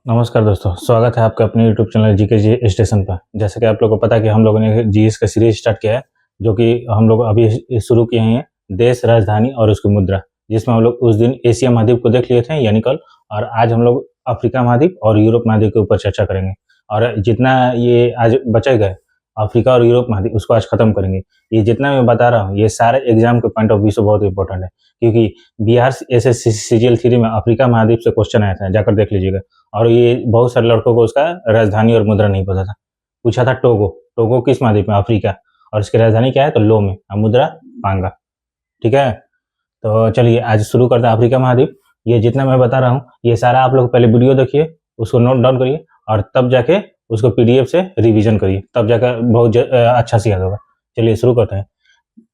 नमस्कार दोस्तों, स्वागत है आपका अपने यूट्यूब चैनल जीके जी स्टेशन पर। जैसे कि आप लोगों को पता है कि हम लोगों ने जीएस का सीरीज स्टार्ट किया है, जो कि हम लोग अभी शुरू किए हैं देश, राजधानी और उसकी मुद्रा, जिसमें हम लोग उस दिन एशिया महाद्वीप को देख लिए थे यानी कल, और आज हम लोग अफ्रीका महाद्वीप और यूरोप महाद्वीप के ऊपर चर्चा करेंगे। और जितना ये आज बचेगा अफ्रीका और यूरोप महाद्वीप, उसको आज खत्म करेंगे। ये जितना मैं बता रहा हूँ ये सारे एग्जाम के पॉइंट ऑफ व्यू से बहुत इंपॉर्टेंट है, क्योंकि बिहार एसएससी सीजीएल 3 में अफ्रीका महाद्वीप से क्वेश्चन आया था, जाकर देख लीजिएगा। और ये बहुत सारे लड़कों को उसका राजधानी और मुद्रा नहीं पता था। पूछा था टोगो, टोगो किस महाद्वीप में? अफ्रीका। और इसकी राजधानी क्या है? तो लो में, और मुद्रा पांगा। ठीक है, तो चलिए आज शुरू करते हैं अफ्रीका महाद्वीप। ये जितना मैं बता रहा हूँ ये सारा आप लोग पहले वीडियो देखिए, उसको नोट डाउन करिए, और तब जाके उसको पीडीएफ से रिवीजन करिए, तब जाकर बहुत अच्छा से याद होगा। चलिए शुरू करते हैं।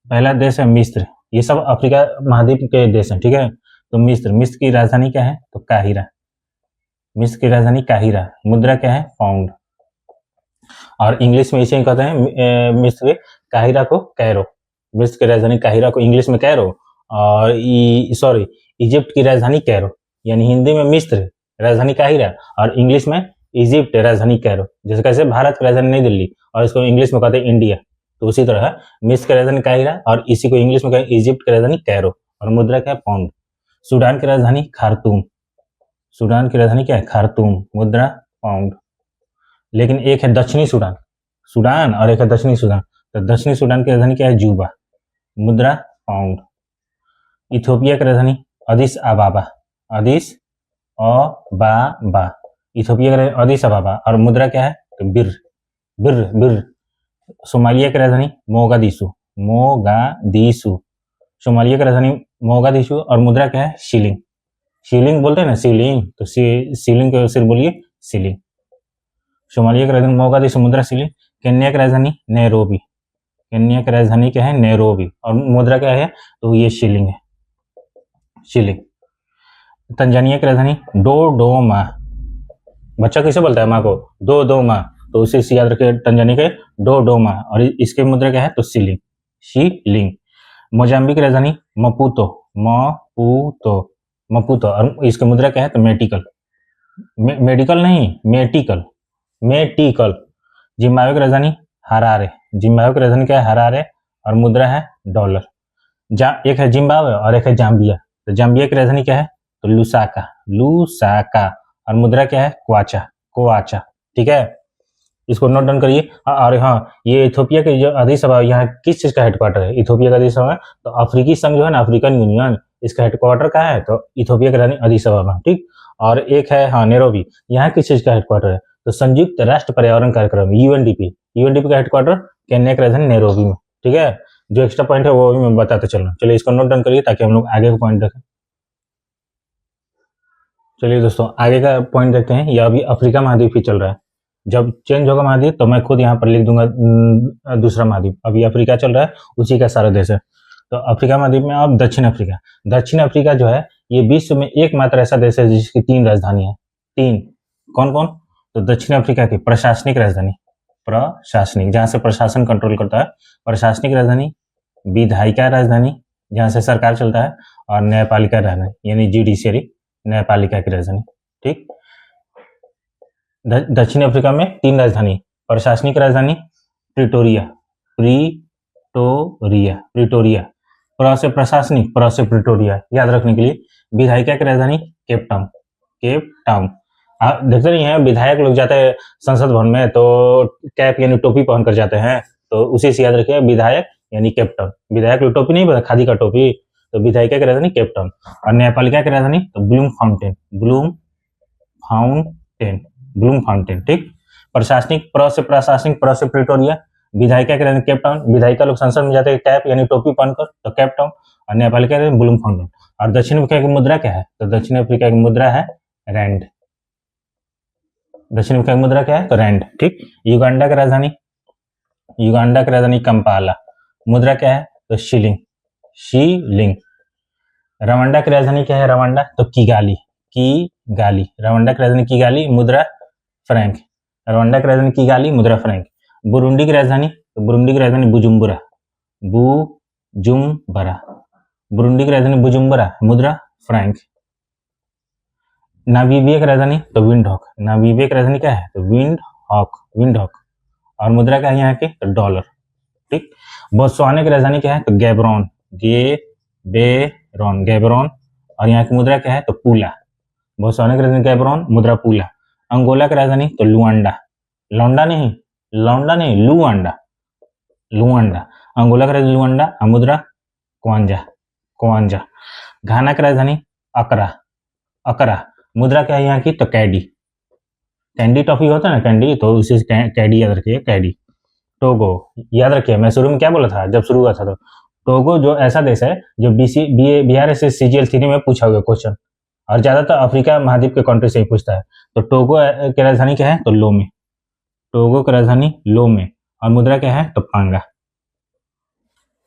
पहला देश है मिस्र। ये सब अफ्रीका महाद्वीप के देश हैं, ठीक है। तो मिस्र की राजधानी क्या है? तो काहिरा। मिस्र की राजधानी काहिरा। मुद्रा क्या है? पाउंड। और इंग्लिश में इसे कहते हैं मिस्र के काहिरा को कैरो। मिस्र की राजधानी काहिरा को इंग्लिश में कैरो, और इजिप्ट की राजधानी कैरो। यानी हिंदी में मिस्र राजधानी काहिरा, और इंग्लिश में इजिप्ट राजधानी कैरो। जैसे कैसे भारत की राजधानी नई दिल्ली, और इसको इंग्लिश में कहते हैं इंडिया, तो उसी तरह मिस्र की राजधानी काहिरा और इसी को इंग्लिश में कहते हैं इजिप्ट की राजधानी कैरो, और मुद्रा क्या है? पाउंड। सूडान की राजधानी खार्तूम। सूडान की राजधानी क्या है? खार्तूम। मुद्रा पाउंड। लेकिन एक है दक्षिणी सूडान, सूडान और एक है दक्षिणी सूडान। तो दक्षिणी सूडान की राजधानी क्या है? जूबा। मुद्रा पाउंड। इथोपिया की राजधानी अदिस अबाबा। अदिस अबाबा। इथोपिया की अदिस अबाबा, और मुद्रा क्या है? तो बिर बिर बिर। सोमालिया की राजधानी मोगादिशु। मोगादिशु। सोमालिया की राजधानी मोगादिशु, और मुद्रा क्या है? शिलिंग। शिलिंग बोलते हैं ना, शिलिंग, तो शिलिंग को सिर्फ बोलिए शिलिंग। सोमालिया की राजधानी मोगादिशु, मुद्रा शिलिंग। केन्या की राजधानी नैरोबी। केन्या की राजधानी क्या है? नैरोबी, और मुद्रा क्या है? तो ये शिलिंग है, शिलिंग। तंजानिया की राजधानी डोडोमा। बच्चा कैसे बोलता है माँ को? डोडोमा, तो उसे याद रखिए, तंजानिया के डोडोमा, और इसके मुद्रा क्या है? तो शिलिंग, शिलिंग। मोजाम्बिक की राजधानी मपूतो। मपूतो, मपूतो, और इसकी मुद्रा क्या है? तो मेटिकल। मेडिकल नहीं, मेटिकल, मेटिकल। जिम्बाब्वे की राजधानी हरारे। जिम्बाब्वे की राजधानी क्या है? हरारे, और मुद्रा है डॉलर। एक है जिम्बाब्वे और एक है जाम्बिया। तो जाम्बिया की राजधानी क्या है? तो लुसाका। लुसाका, और मुद्रा क्या है? क्वाचा। क्वाचा। ठीक है, इसको नोट डाउन करिए। और हाँ, ये इथोपिया के जो अदीस अबाबा, यहाँ किस चीज का हेडक्वार्टर है? इथोपिया का अदीस अबाबा। तो अफ्रीकी संघ जो है ना, अफ्रीकन यूनियन, इसका हेडक्वार्टर कहाँ है? तो इथोपिया के राजधानी अदीस अबाबा। ठीक, और एक है हाँ नैरोबी। यहाँ किस चीज का हेडक्वार्टर है? तो संयुक्त राष्ट्र पर्यावरण कार्यक्रम, यूएनडीपी। यूएनडीपी का हेडक्वार्टर केन्या की राजधानी नैरोबी में। ठीक है, जो एक्स्ट्रा पॉइंट है वो भी मैं बताते चल रहा हूँ। चलिए इसको नोट डाउन करिए ताकि हम लोग आगे का पॉइंट देखें। चलिए दोस्तों आगे का पॉइंट देखते हैं। यह अभी अफ्रीका महाद्वीप ही चल रहा है। जब चेंज होगा महाद्वीप तो मैं खुद यहाँ पर लिख दूंगा दूसरा महाद्वीप। अभी अफ्रीका चल रहा है, उसी का सारा देश है। तो अफ्रीका महाद्वीप में अब दक्षिण अफ्रीका। दक्षिण अफ्रीका जो है ये विश्व में एकमात्र ऐसा देश है जिसकी 3 राजधानी है। 3 कौन कौन? तो दक्षिण अफ्रीका की प्रशासनिक राजधानी, प्रशासनिक, जहां से प्रशासन कंट्रोल करता है, प्रशासनिक राजधानी। विधायिका राजधानी, जहां से सरकार चलता है, और न्यायपालिका राजधानी यानी जुडिशियरी, न्यायपालिका की राजधानी। ठीक, दक्षिण अफ्रीका में 3 राजधानी। प्रशासनिक राजधानी प्रिटोरिया, प्रिटोरिया, प्रिटोरिया। प्र से प्रशासनिक, प्र से प्रिटोरिया याद रखने के लिए। विधायिका की राजधानी केप टाउन, केप टाउन। आप देखते नहीं है विधायक लोग जाते हैं संसद भवन में तो कैप यानी टोपी पहनकर जाते हैं, तो उसी से याद रखिए विधायक यानी केप टाउन। विधायक लोग टोपी नहीं, खादी का टोपी। तो विधायिका की राजधानी केप टाउन, और न्यायपालिका की राजधानी तो Bloom fountain, Bloom fountain, Bloom fountain. ठीक, प्रशासनिक प्र से प्रशासनिक, प्र से प्रिटोरिया। विधायिका के केप टाउन, विधायिका लोग संसद में जाते हैं कैप यानी टोपी पहनकर, तो केप टाउन, और न्यायपालिका ब्लूम फाउंटेन। और दक्षिण अफ्रीका की मुद्रा क्या है? तो दक्षिण अफ्रीका की मुद्रा है रैंड। दक्षिण अफ्रीका की मुद्रा क्या है? तो रैंड। ठीक, युगांडा की राजधानी, युगांडा की राजधानी कंपाला। मुद्रा क्या है? तो शिलिंग, शिलिंग। रवांडा की राजधानी क्या है? रवांडा तो किगाली, किगाली। रवांडा की राजधानी किगाली, मुद्रा फ्रैंक। रवांडा की राजधानी किगाली, मुद्रा फ्रैंक। बुरुंडी की राजधानी, तो बुरुंडी की राजधानी बुजुम्बुरा, बुजुम्बरा। बुरुंडी की राजधानी बुजुम्बरा, मुद्रा फ्रैंक। नामीबिया की राजधानी तो विंड हॉक, नामीबिया की राजधानी क्या है तो विंड हॉक, विंड हॉक। और मुद्रा क्या है यहाँ की तो डॉलर, ठीक। बोत्सवाना की राजधानी क्या है तो गैबरोन, गेबेरोन, गैबरोन। और यहाँ की मुद्रा क्या है तो पूला, बोत्सवाना की राजधानी गैबरोन, मुद्रा पूला। अंगोला की राजधानी तो लुआंडा, लौंडा नहीं, लौंडा नहीं, लुआंडा, लुआंडा। अंगोला की राजधानी लुआंडा, मुद्रा क्वांजा, क्वांजा। घाना की राजधानी अकरा, अकरा। मुद्रा क्या है यहाँ की तो कैडी, कैंडी टॉफी होता है ना कैंडी, तो उसी से कैडी याद रखिए, कैडी। टोगो याद रखिए, मैं शुरू में क्या बोला था जब शुरू हुआ था तो टोगो जो ऐसा देश है जो BRSS CGL 3 में पूछा हुआ क्वेश्चन, और ज्यादातर अफ्रीका महाद्वीप के कंट्री से ही पूछता है। तो टोगो की राजधानी क्या है तो लोमे, टोगो की राजधानी लोमे। और मुद्रा क्या है तो पांगा,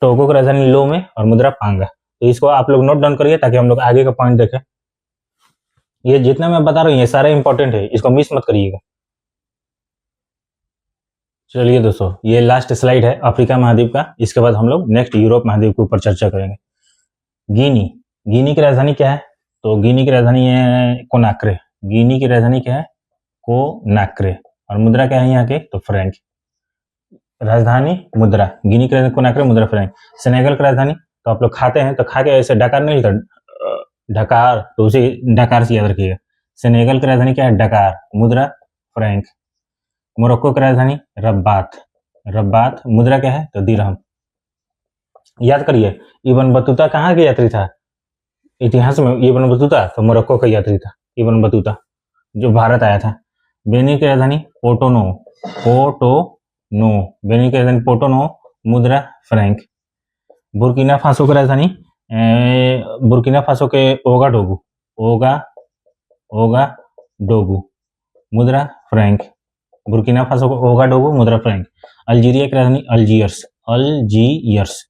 टोगो की राजधानी लोमे और मुद्रा पांगा। तो इसको आप लोग नोट डाउन करिए ताकि हम लोग आगे का पॉइंट देखें। ये जितना मैं बता रहा हूँ ये सारा इंपॉर्टेंट है, इसको मिस मत करिएगा। चलिए दोस्तों, ये लास्ट स्लाइड है अफ्रीका महाद्वीप का, इसके बाद हम लोग नेक्स्ट यूरोप महाद्वीप के ऊपर चर्चा करेंगे। गिनी, गिनी की राजधानी क्या है तो गिनी की राजधानी है कोनाक्रे, गिनी की राजधानी क्या है कोनाक्रे। और मुद्रा क्या है यहाँ के तो फ्रैंक, राजधानी मुद्रा, गिनी की राजधानी कोनाक्रे, मुद्रा फ्रैंक। सेनेगल की राजधानी तो आप लोग खाते हैं तो खा के ऐसे डकार नहीं लिखता, ढकार, तो उसी डकार से याद रखिएगा। सेनेगल की राजधानी क्या है डकार, मुद्रा फ्रैंक। मोरक्को की राजधानी रब्बात, रब्बात, मुद्रा क्या है तो दिरहम। याद करिए इब्न बतूता कहाँ के यात्री था इतिहास में, इब्न बतूता तो मोरक्को का यात्री था, इब्न बतूता जो भारत आया था। बेनिन की राजधानी पोर्टोनो, पोर्टोनो, बेनिन की राजधानी पोर्टोनो, मुद्रा फ्रैंक। बुर्किना फासो की राजधानी बुर्किना फासो के ओगाडोगु, ओगाडोगु, मुद्रा फ्रैंक। बुर्किना फासो को ओगाडोगु, मुद्रा फ्रैंक। अल्जीरिया की राजधानी अल्जीयर्स, अल्जीयर्स,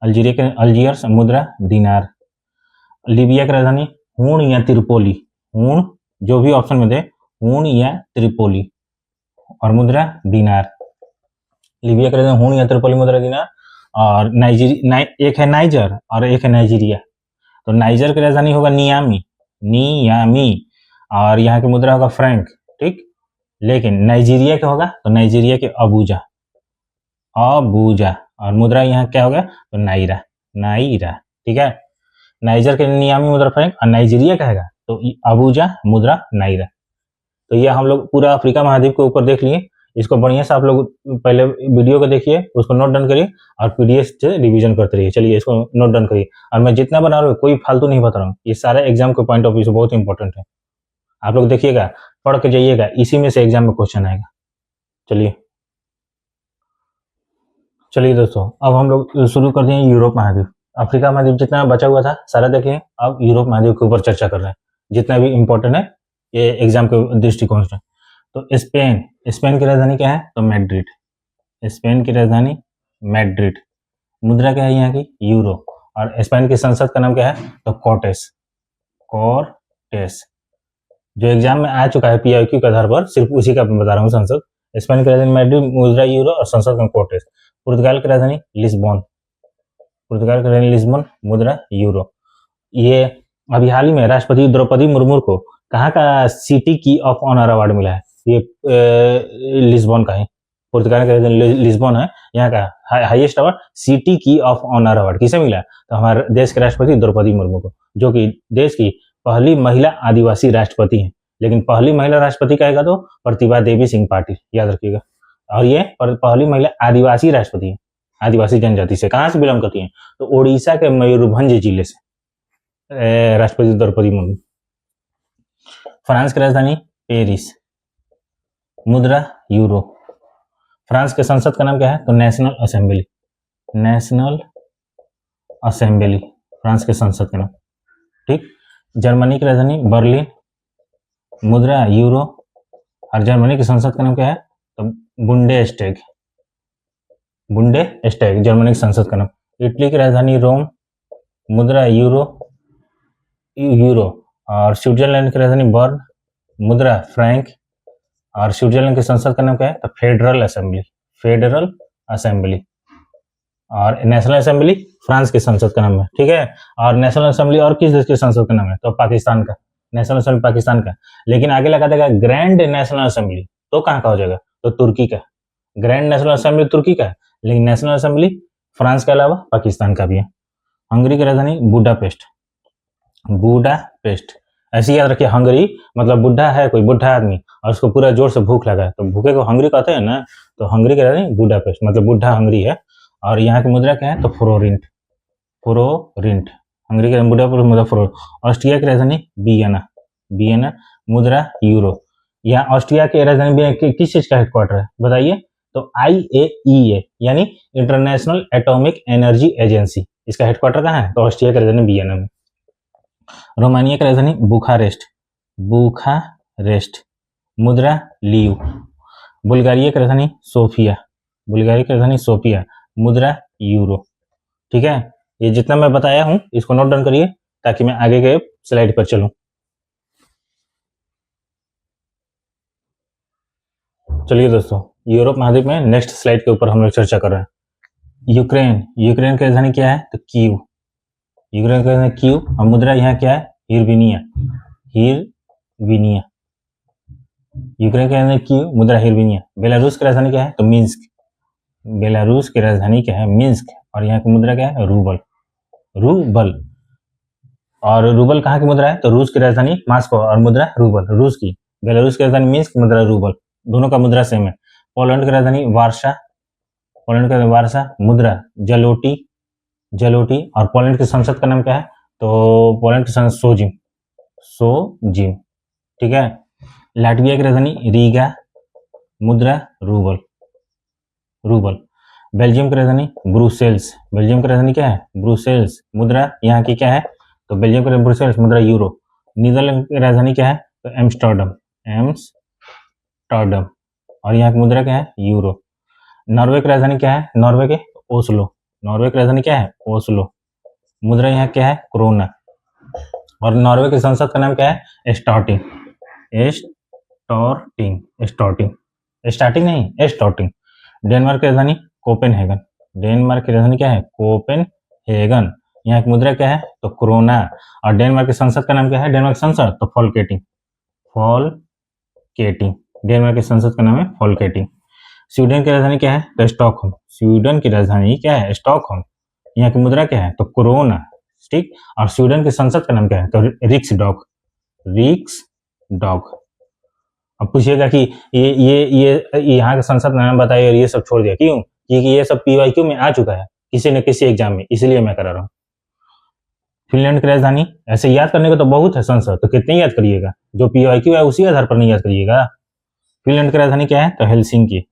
अल्जीरिया के अल्जीयर्स, मुद्रा दिनार। लीबिया की राजधानी हूण या त्रिपोली, हूण जो भी ऑप्शन में दे, हूण या त्रिपोली, और मुद्रा दिनार। लीबिया की राजधानी हूण या त्रिपोली, मुद्रा दिनार। और एक है नाइजर और एक है नाइजीरिया, तो नाइजर की राजधानी होगा नियामी, नियामी, और यहाँ की मुद्रा होगा फ्रैंक, ठीक। लेकिन नाइजीरिया क्या होगा तो नाइजीरिया के अबूजा, अबूजा, और मुद्रा यहाँ क्या होगा तो नाइरा, नाइरा, ठीक है। नाइजर के नियामी, मुद्रा फ्रैंक, और नाइजीरिया का है तो अबूजा, मुद्रा नाइरा। तो ये हम लोग पूरा अफ्रीका महाद्वीप के ऊपर देख लिए। इसको बढ़िया से आप लोग पहले वीडियो को देखिए, उसको नोट डाउन करिए और PDF से रिवीजन करते रहिए। चलिए इसको नोट डाउन करिए, और मैं जितना बना रहा हूँ कोई फालतू नहीं बता रहा हूँ, ये सारा एग्जाम के पॉइंट ऑफ व्यू से बहुत इंपॉर्टेंट है। आप लोग देखिएगा, पढ़ के जाइएगा, इसी में से एग्जाम में क्वेश्चन आएगा। चलिए चलिए दोस्तों, अब हम लोग शुरू कर दिए यूरोप महाद्वीप। अफ्रीका महाद्वीप जितना बचा हुआ था सारा देखिए, अब यूरोप महाद्वीप के ऊपर चर्चा कर रहे हैं, जितना भी इंपॉर्टेंट है ये एग्जाम के दृष्टिकोण से। तो स्पेन, स्पेन की राजधानी क्या है तो मैड्रिड, स्पेन की राजधानी मैड्रिड। मुद्रा क्या है यहाँ की यूरो। और स्पेन की संसद का नाम क्या है तो कोर्टेस, कोर्टेस, जो एग्जाम में आ चुका है PIQ के आधार पर, सिर्फ उसी का बता रहा हूँ। संसद, स्पेन की राजधानी मैड्रिड, मुद्रा यूरो, और संसद का कोर्टेस। पुर्तगाल की राजधानी लिस्बन, पुर्तगाल की राजधानी लिस्बन, मुद्रा यूरो। ये अभी हाल ही में राष्ट्रपति द्रौपदी मुर्मू को कहाँ का सिटी की ऑफ ऑनर अवार्ड मिला है, ये लिस्बन का है, पुर्तगाल का लिस्बन है, यहाँ का हाईएस्ट अवार्ड सिटी की ऑफ ऑनर अवार्ड किसे मिला तो हमारे देश के राष्ट्रपति द्रौपदी मुर्मू को, जो कि देश की पहली महिला आदिवासी राष्ट्रपति हैं। लेकिन पहली महिला राष्ट्रपति कहेगा तो प्रतिभा देवी सिंह पाटिल, याद रखिएगा। और ये पहली महिला आदिवासी राष्ट्रपति है, आदिवासी जनजाति से कहाँ से बिलोंग करती हैं तो उड़ीसा के मयूरभंज जिले से राष्ट्रपति द्रौपदी मुर्मू। फ्रांस की राजधानी पेरिस, मुद्रा यूरो। फ्रांस के संसद का नाम क्या है तो national assembly, national assembly, France के संसद का नाम, ठीक। जर्मनी की राजधानी बर्लिन, मुद्रा यूरो। और जर्मनी की संसद का नाम क्या है तो बुंडेस्टैग, बुंडेस्टैग, जर्मनी की संसद का नाम। इटली की राजधानी रोम, मुद्रा यूरो, यूरो। और स्विट्जरलैंड की राजधानी बर्न, मुद्रा फ्रैंक। और स्विट्जरलैंड की संसद का नाम क्या है तो फेडरल असेंबली, फेडरल असेंबली। और नेशनल असेंबली फ्रांस की संसद का नाम है, ठीक है। और नेशनल असेंबली और किस देश की संसद का नाम है तो पाकिस्तान का, नेशनल असेंबली पाकिस्तान का, लेकिन आगे लगा देगा ग्रैंड नेशनल असेंबली, तो कहाँ का हो जाएगा, तो तुर्की का। ग्रैंड नेशनल असेंबली तुर्की का है, लेकिन नेशनल असेंबली फ्रांस के अलावा पाकिस्तान का भी है। हंगरी की राजधानी बुडापेस्ट। बुडापेस्ट ऐसे याद रखिए, हंगरी मतलब बुढ़ा है, कोई बुढ़ा आदमी और उसको पूरा जोर से भूख लगा है तो भूखे को हंगरी कहते हैं ना, तो हंगरी की राजधानी बुडापेस्ट मतलब बुढ़ा हंगरी है। और यहाँ की मुद्रा क्या है, तो फ्लोरिंट। फ्लोरिंट हंगरी के बुडापेस्ट मुद्रा फ्लोरिंट। ऑस्ट्रिया की राजधानी वियना। वियना मुद्रा यूरो। यहाँ ऑस्ट्रिया की राजधानी किस चीज का हेडक्वार्टर है बताइए, तो IAEA यानी इंटरनेशनल एटॉमिक एनर्जी एजेंसी, इसका हेडक्वार्टर कहाँ है, तो ऑस्ट्रिया की राजधानी वियना में। रोमानिया की राजधानी बुखारेस्ट। बुखारेस्ट मुद्रा लीव। बुल्गारिया की राजधानी सोफिया। बुल्गारिया की राजधानी सोफिया मुद्रा यूरो। ठीक है, ये जितना मैं बताया हूं इसको नोट डाउन करिए ताकि मैं आगे के स्लाइड पर चलूं। चलिए दोस्तों, यूरोप महाद्वीप में नेक्स्ट स्लाइड के ऊपर हम लोग चर्चा कर रहे हैं। यूक्रेन। यूक्रेन की राजधानी क्या है, तो कीव। यूक्रेन की राजधानी कीव और मुद्रा यहाँ क्या है, हिरविनिया। हिरविनिया यूक्रेन की राजधानी कीव, मुद्रा हिरविनिया। बेलारूस की राजधानी क्या है, तो मिन्स्क। बेलारूस की राजधानी क्या है, मिन्स्क और यहाँ की मुद्रा क्या है, रूबल। रूबल और रूबल कहाँ की मुद्रा है, तो रूस की राजधानी मॉस्को और मुद्रा रूबल रूस की। बेलारूस की राजधानी मिन्स्क, मुद्रा रूबल, दोनों का मुद्रा सेम है। पोलैंड की राजधानी वार्सा। पोलैंड का वार्सा मुद्रा जलोटी। जलोटी और पोलैंड की संसद का नाम क्या है, तो पोलैंड की संसद सोजिम। सोजिम ठीक है। लाटविया की राजधानी रीगा, मुद्रा रूबल। रूबल। बेल्जियम की राजधानी ब्रुसेल्स। बेल्जियम की राजधानी क्या है, ब्रुसेल्स, मुद्रा यहाँ की क्या है, तो बेल्जियम की ब्रुसेल्स, मुद्रा यूरो। नीदरलैंड की राजधानी क्या है, तो एम्स्टर्डम। एम्स्टर्डम और यहाँ की मुद्रा क्या है, यूरो। नॉर्वे की राजधानी क्या है, नॉर्वे के ओस्लो। नॉर्वे की राजधानी क्या है, ओस्लो, मुद्रा यहाँ क्या है, क्रोना। और नॉर्वे की संसद का नाम क्या है, स्टार्टिंग। स्टार्टिंग स्टार्टिंग स्टार्टिंग नहीं, स्टार्टिंग। डेनमार्क की राजधानी कोपेनहेगन। डेनमार्क की राजधानी क्या है, कोपेनहेगन। यहाँ की मुद्रा क्या है, तो क्रोना। और डेनमार्क की संसद का नाम क्या है, डेनमार्क संसद, तो फॉलकेटिंग। फॉलकेटिंग डेनमार्क की संसद का नाम है फॉलकेटिंग। स्वीडन की राजधानी क्या है, तो स्टॉकहोम। स्वीडन की राजधानी क्या है, स्टॉकहोम। यहाँ की मुद्रा क्या है, तो कोरोना। ठीक, और स्वीडन की संसद का नाम क्या है, तो रिक्स डॉग। रिक्स डॉग। अब पूछिएगा कि ये यहाँ का संसद का नाम बताइए और ये सब छोड़ दिया, क्यों, क्योंकि ये सब PYQ में आ चुका है किसी न किसी एग्जाम में, इसलिए मैं करा रहा हूँ। फिनलैंड की राजधानी, ऐसे याद करने को तो बहुत है संसद, तो कितने याद करिएगा, जो PYQ है उसी आधार पर नहीं याद करिएगा। फिनलैंड की राजधानी क्या है, तो हेलसिंकी।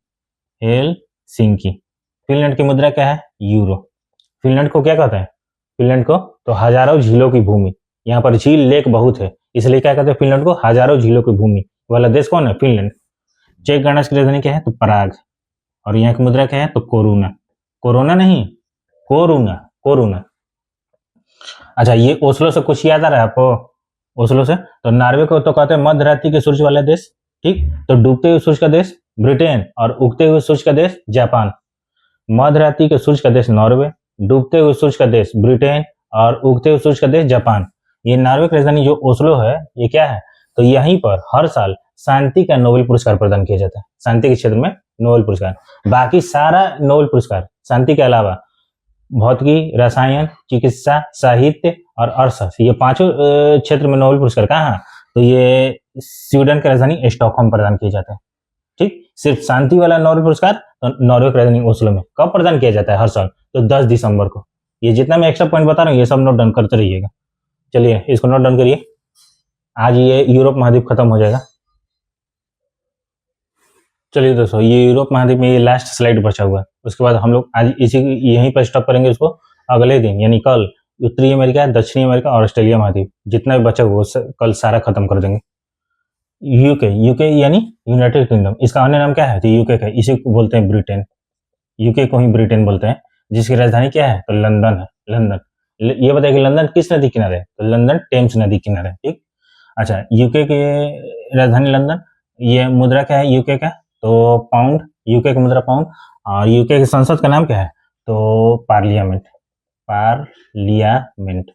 हेलसिंकी। फिनलैंड की मुद्रा क्या है, यूरो। फिनलैंड को क्या कहते हैं, फिनलैंड को तो हजारों झीलों की भूमि, यहाँ पर झील लेक बहुत है, इसलिए क्या कहते हैं फिनलैंड को, हजारों झीलों की भूमि वाला देश कौन है, फिनलैंड। चेक गणराज्य की राजधानी क्या है, तो पराग और यहाँ की मुद्रा क्या है, तो कोरोना। कोरोना नहीं, कोरोना। कोरोना। अच्छा, ये ओस्लो से कुछ याद आ रहा है आपको, ओस्लो से, तो नॉर्वे को तो कहते हैं मध्य रात्रि के सूर्य वाला देश। ठीक, तो डूबते हुए सूर्य का देश ब्रिटेन और उगते हुए सूर्य का देश जापान। मध्य रात्रि के सूर्य का देश नॉर्वे, डूबते हुए सूर्य का देश ब्रिटेन और उगते हुए सूर्य का देश जापान। ये नॉर्वे की राजधानी जो ओस्लो है, ये क्या है, तो यहीं पर हर साल शांति का नोबेल पुरस्कार प्रदान किया जाता है, शांति के क्षेत्र में नोबेल पुरस्कार। बाकी सारा नोबेल पुरस्कार शांति के अलावा भौतिकी, रसायन, चिकित्सा, साहित्य और अर्थशास्त्र, ये पांचों क्षेत्र में नोबेल पुरस्कार कहाँ, तो ये स्वीडन की राजधानी स्टॉकहोम प्रदान किया जाता है। ठीक, सिर्फ शांति वाला नोबेल पुरस्कार तो नॉर्वे की राजधानी ओस्लो में कब प्रदान किया जाता है, हर साल, तो 10 दिसंबर को। ये जितना मैं एक्स्ट्रा पॉइंट बता रहा हूँ ये सब नोट डाउन करते रहिएगा। चलिए इसको नोट डाउन करिए, आज ये यूरोप महाद्वीप खत्म हो जाएगा। चलिए दोस्तों, ये यूरोप महाद्वीप में ये लास्ट स्लाइड बचा हुआ है, उसके बाद हम लोग आज इसी यहीं पर स्टॉप करेंगे इसको। अगले दिन यानी कल उत्तरी अमेरिका, दक्षिणी अमेरिका और ऑस्ट्रेलिया महाद्वीप जितना भी बचा हुआ कल सारा खत्म कर देंगे। यूके, यूके यानी यूनाइटेड किंगडम, इसका अन्य नाम क्या है, तो यूके का, इसी को बोलते हैं ब्रिटेन। यूके को ही ब्रिटेन बोलते हैं, जिसकी राजधानी क्या है, तो लंदन है। लंदन, ये बताइए कि लंदन किस नदी किनारे है, तो लंदन टेम्स नदी किनारे है। ठीक, अच्छा, यूके की राजधानी लंदन। ये मुद्रा क्या है यूके का, तो पाउंड, यूके की मुद्रा पाउंड। और यूके की संसद का नाम क्या है, तो पार्लियामेंट। पार्लियामेंट।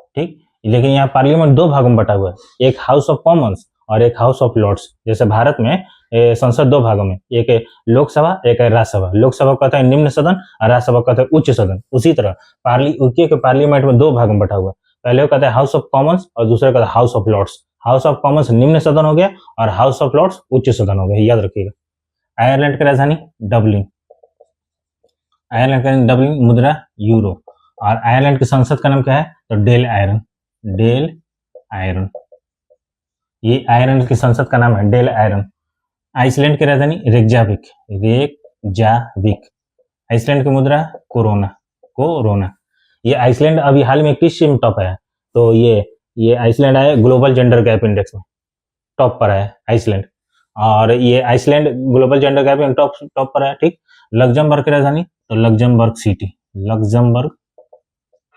ठीक, लेकिन यहाँ पार्लियामेंट दो भागों में बटा हुआ है, एक हाउस ऑफ कॉमन्स और एक हाउस ऑफ लॉर्ड्स। जैसे भारत में संसद दो भागों में, एक है लोकसभा, एक है राज्यसभा। लोकसभा कहता है निम्न सदन और राज्यसभा कहता है उच्च सदन। उसी तरह पार्लियामेंट में दो भागों में बटा हुआ है, पहले कहता है हाउस ऑफ कॉमन्स और दूसरे कहता है House of Lords. House of Commons निम्न सदन हो गया और हाउस ऑफ लॉर्ड्स उच्च सदन हो गया, याद रखिएगा। आयरलैंड की राजधानी डबलिन, आयरलैंड की डबलिन, मुद्रा यूरो। और आयरलैंड की संसद का नाम क्या है? तो डेल आयरन, डेल आयरन, ये आयरलैंड की संसद का नाम है डेल आयरन। आइसलैंड की राजधानी रेकजाविक, रेकजाविक। आइसलैंड की मुद्रा कोरोना, कोरोना। ये आइसलैंड अभी हाल में किस में टॉप है? तो ये आइसलैंड आया ग्लोबल जेंडर गैप इंडेक्स में, टॉप पर है आइसलैंड। और ये आइसलैंड ग्लोबल जेंडर गैप में टॉप पर है, ठीक। लग्जमबर्ग की राजधानी तो लग्जमबर्ग सिटी, लग्जमबर्ग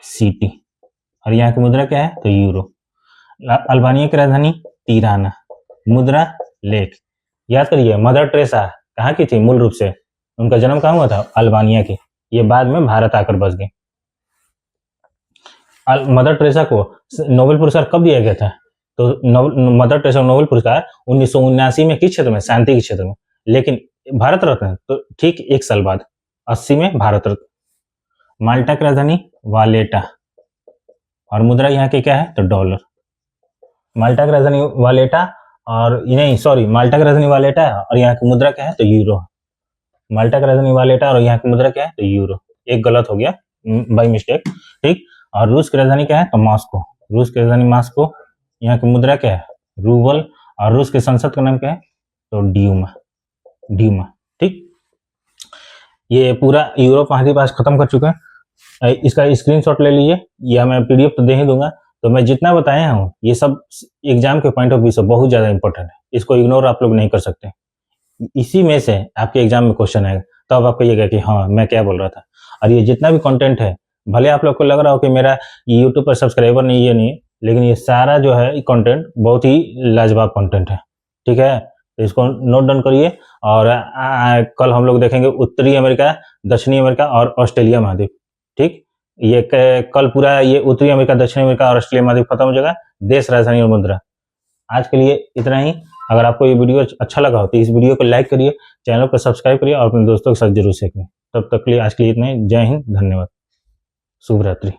सिटी। और यहाँ की मुद्रा क्या है? तो यूरो। अल्बानिया की राजधानी तिराना, मुद्रा लेक। याद करिए, मदर टेरेसा कहाँ की थी मूल रूप से? उनका जन्म कहाँ हुआ था? अल्बानिया की। ये बाद में भारत आकर बस गई। मदर टेरेसा को नोबेल पुरस्कार कब दिया गया था? तो मदर टेरेसा को नोबेल पुरस्कार 1979 में किस क्षेत्र में? शांति के क्षेत्र में। लेकिन भारत रत्न तो ठीक एक साल बाद 80 में भारत रत्न। माल्टा की राजधानी वालेटा और मुद्रा यहाँ की क्या है? तो डॉलर। माल्टा की राजधानी वालेटा और नहीं सॉरी, माल्टा की राजधानी वालेटा है और यहाँ की मुद्रा क्या है? तो यूरो। माल्टा की राजधानी वालेटा और यहाँ की मुद्रा क्या है? तो यूरो। एक गलत हो गया बाय मिस्टेक, ठीक। और रूस की राजधानी क्या है? तो मॉस्को, रूस की राजधानी मॉस्को। यहाँ की मुद्रा क्या है? रूबल। और रूस के संसद का नाम क्या है? तो ड्यूमा, ड्यूमा, ठीक। ये पूरा यूरोप महाद्वीप आज खत्म कर चुका है। इसका स्क्रीनशॉट ले लीजिए, या मैं पीडीएफ तो दे ही दूंगा। तो मैं जितना बताया हूँ ये सब एग्जाम के पॉइंट ऑफ व्यू से बहुत ज्यादा इंपॉर्टेंट है, इसको इग्नोर आप लोग नहीं कर सकते। इसी में से आपके एग्जाम में क्वेश्चन आएगा, तब तो आप कहिएगा कि हाँ मैं क्या बोल रहा था। और ये जितना भी कंटेंट है, भले आप लोग को लग रहा हो कि मेरा यूट्यूब पर सब्सक्राइबर नहीं, ये नहीं, लेकिन ये सारा जो है कंटेंट बहुत ही लाजवाब कंटेंट है, ठीक है। तो इसको नोट डाउन करिए। और कल हम लोग देखेंगे उत्तरी अमेरिका, दक्षिणी अमेरिका और ऑस्ट्रेलिया महाद्वीप, ठीक। ये कल पूरा ये उत्तरी अमेरिका, दक्षिणी अमेरिका और ऑस्ट्रेलिया महाद्वीप खत्म हो जाएगा। देश, राजधानी और मुद्रा। आज के लिए इतना ही। अगर आपको ये वीडियो अच्छा लगा हो तो इस वीडियो को लाइक करिए, चैनल को सब्सक्राइब करिए और अपने दोस्तों के साथ जरूर शेयर करिए। तब तक के लिए आज के लिए इतना ही। जय हिंद, धन्यवाद, शुभ रात्रि।